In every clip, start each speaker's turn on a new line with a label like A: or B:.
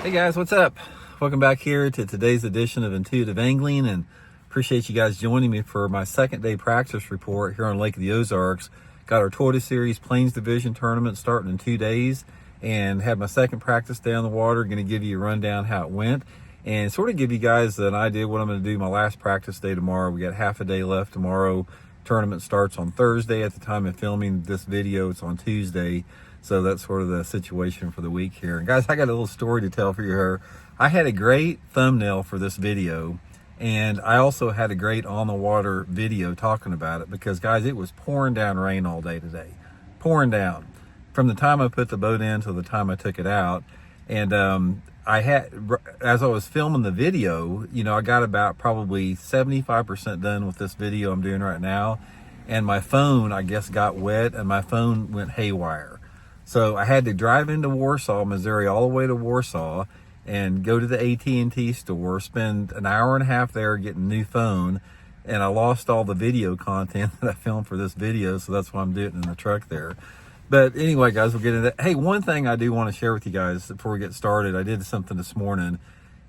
A: Hey guys, what's up? Welcome back here to today's edition of Intuitive Angling, and appreciate you guys joining me for my second day practice report here on Lake of the Ozarks. Got our Tortoise Series Plains Division tournament starting in 2 days, and had my second practice day on the water. Going to give you a rundown how it went and sort of give you guys an idea what I'm going to do my last practice day tomorrow. We got half a day left tomorrow. Tournament starts on Thursday. At the time of filming this video, it's on Tuesday. So that's sort of the situation for the week here. And guys, I got a little story to tell for you here. I had a great thumbnail for this video, and I also had a great on the water video talking about it because guys, it was pouring down rain all day today. Pouring down. From the time I put the boat in till the time I took it out. And I had, as I was filming the video, you know, I got about probably 75% done with this video I'm doing right now. And my phone, I guess, got wet and my phone went haywire. So I had to drive into Warsaw, Missouri, all the way to Warsaw and go to the AT&T store, spend an hour and a half there getting a new phone. And I lost all the video content that I filmed for this video. So that's why I'm doing it in the truck there. But anyway, guys, we'll get into that. Hey, one thing I do want to share with you guys before we get started, I did something this morning.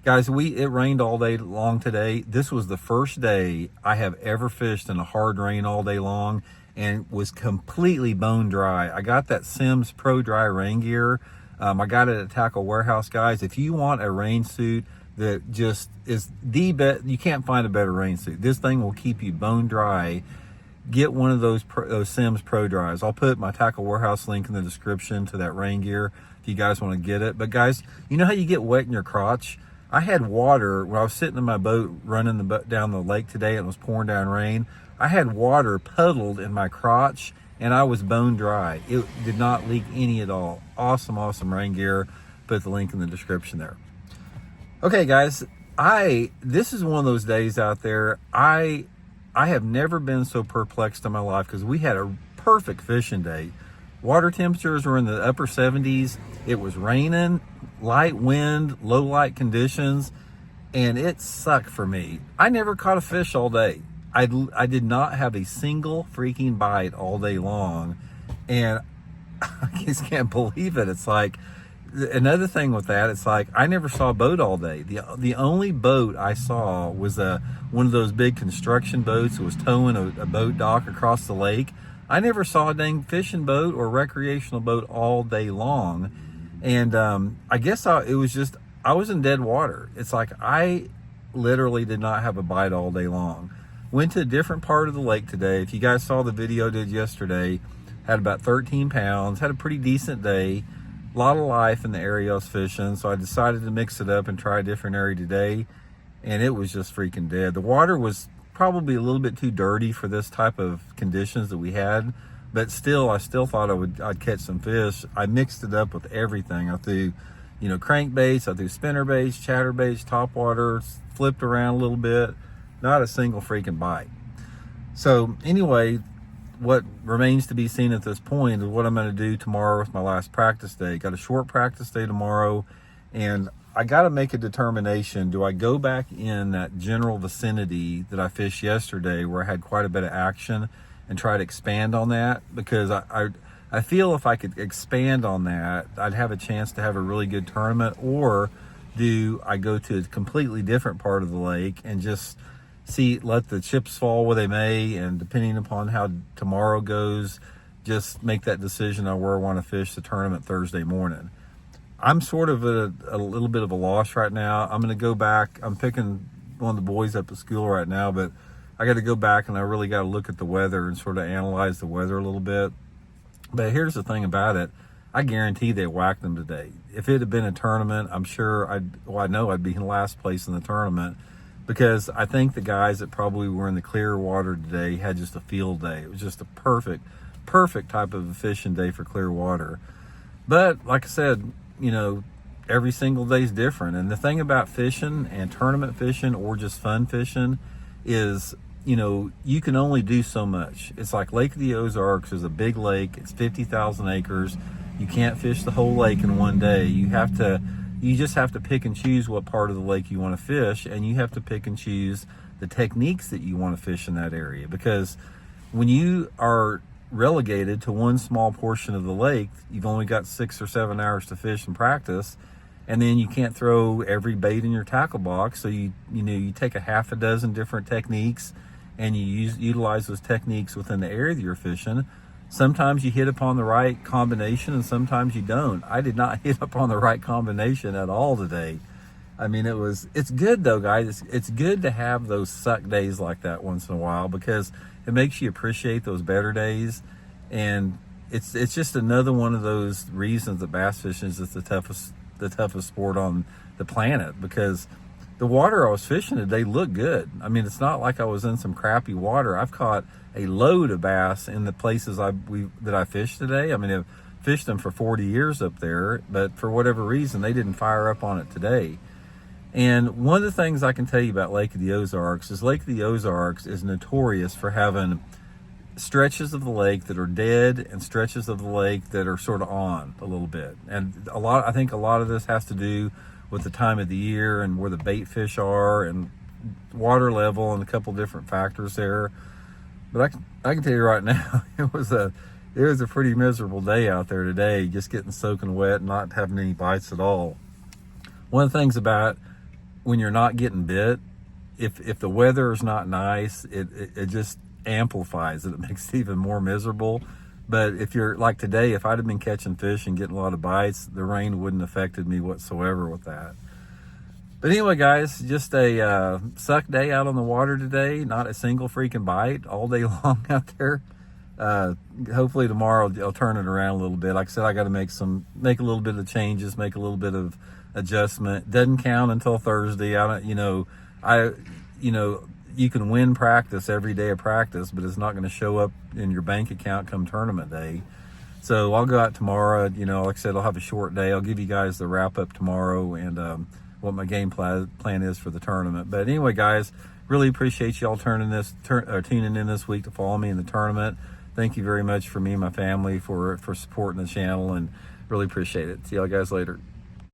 A: Guys, it rained all day long today. This was the first day I have ever fished in a hard rain all day long and was completely bone dry. I got that Simms Pro Dry rain gear. I got it at Tackle Warehouse, guys. If you want a rain suit that just is the best, you can't find a better rain suit. This thing will keep you bone dry. Get one of those Simms Pro Dries. I'll put my Tackle Warehouse link in the description to that rain gear if you guys want to get it. But guys, you know how you get wet in your crotch? I had water when I was sitting in my boat running the boat down the lake today and it was pouring down rain. I had water puddled in my crotch and I was bone dry. It did not leak any at all. Awesome, awesome rain gear. Put the link in the description there. Okay, guys, this is one of those days out there. I have never been so perplexed in my life because we had a perfect fishing day. Water temperatures were in the upper 70s. It was raining, light wind, low light conditions, and it sucked for me. I never caught a fish all day. I did not have a single freaking bite all day long, and I just can't believe it. It's like, another thing with that, it's like I never saw a boat all day. The only boat I saw was one of those big construction boats that was towing a boat dock across the lake. I never saw a dang fishing boat or recreational boat all day long. And I guess I was in dead water. It's like I literally did not have a bite all day long. Went to a different part of the lake today. If you guys saw the video I did yesterday, had about 13 pounds, had a pretty decent day. A lot of life in the area I was fishing, so I decided to mix it up and try a different area today, and it was just freaking dead. The water was probably a little bit too dirty for this type of conditions that we had, but still, I still thought I'd catch some fish. I mixed it up with everything. I threw, crankbaits, I threw spinnerbaits, chatterbaits, topwater, flipped around a little bit. Not a single freaking bite. So anyway, what remains to be seen at this point is what I'm going to do tomorrow with my last practice day. Got a short practice day tomorrow, and I got to make a determination. Do I go back in that general vicinity that I fished yesterday where I had quite a bit of action and try to expand on that? Because I feel if I could expand on that, I'd have a chance to have a really good tournament. Or do I go to a completely different part of the lake and just let the chips fall where they may, and depending upon how tomorrow goes, just make that decision on where I want to fish the tournament Thursday morning. I'm sort of at a little bit of a loss right now. I'm going to go back. I'm picking one of the boys up at school right now, but I got to go back and I really got to look at the weather and sort of analyze the weather a little bit. But here's the thing about it. I guarantee they whacked them today. If it had been a tournament, I'm sure I know I'd be in last place in the tournament, because I think the guys that probably were in the clear water today had just a field day. It was just a perfect type of a fishing day for clear water. But like I said, every single day is different. And the thing about fishing and tournament fishing or just fun fishing is, you can only do so much. It's like Lake of the Ozarks is a big lake. It's 50,000 acres. You can't fish the whole lake in one day. You just have to pick and choose what part of the lake you want to fish, and you have to pick and choose the techniques that you want to fish in that area. Because when you are relegated to one small portion of the lake, you've only got 6 or 7 hours to fish and practice, And then you can't throw every bait in your tackle box, so you take a half a dozen different techniques, and you utilize those techniques within the area that you're fishing. Sometimes you hit upon the right combination, and sometimes you don't. I did not hit upon the right combination at all today. I mean, it's good though, guys. It's good to have those suck days like that once in a while, because it makes you appreciate those better days. And it's just another one of those reasons that bass fishing is the toughest sport on the planet, because the water I was fishing today looked good. I mean, it's not like I was in some crappy water. I've caught a load of bass in the places that I fished today. I mean, I've fished them for 40 years up there, but for whatever reason, they didn't fire up on it today. And one of the things I can tell you about Lake of the Ozarks is Lake of the Ozarks is notorious for having stretches of the lake that are dead and stretches of the lake that are sort of on a little bit. And I think a lot of this has to do with the time of the year and where the bait fish are and water level and a couple different factors there. But I can tell you right now, it was a pretty miserable day out there today, just getting soaking wet and not having any bites at all. One of the things about when you're not getting bit, if the weather is not nice, it just amplifies it. It makes it even more miserable. But if you're like today, if I'd have been catching fish and getting a lot of bites, the rain wouldn't have affected me whatsoever with that. But anyway, guys, just a suck day out on the water today. Not a single freaking bite all day long out there. Hopefully tomorrow I'll turn it around a little bit. Like I said, I got to make a little bit of changes, make a little bit of adjustment. Doesn't count until Thursday. You can win practice every day of practice, but it's not going to show up in your bank account come tournament day. So I'll go out tomorrow. Like I said, I'll have a short day. I'll give you guys the wrap up tomorrow and what my game plan is for the tournament. But anyway, guys, really appreciate y'all tuning in this week to follow me in the tournament. Thank you very much for me and my family for supporting the channel, and really appreciate it. See y'all guys later.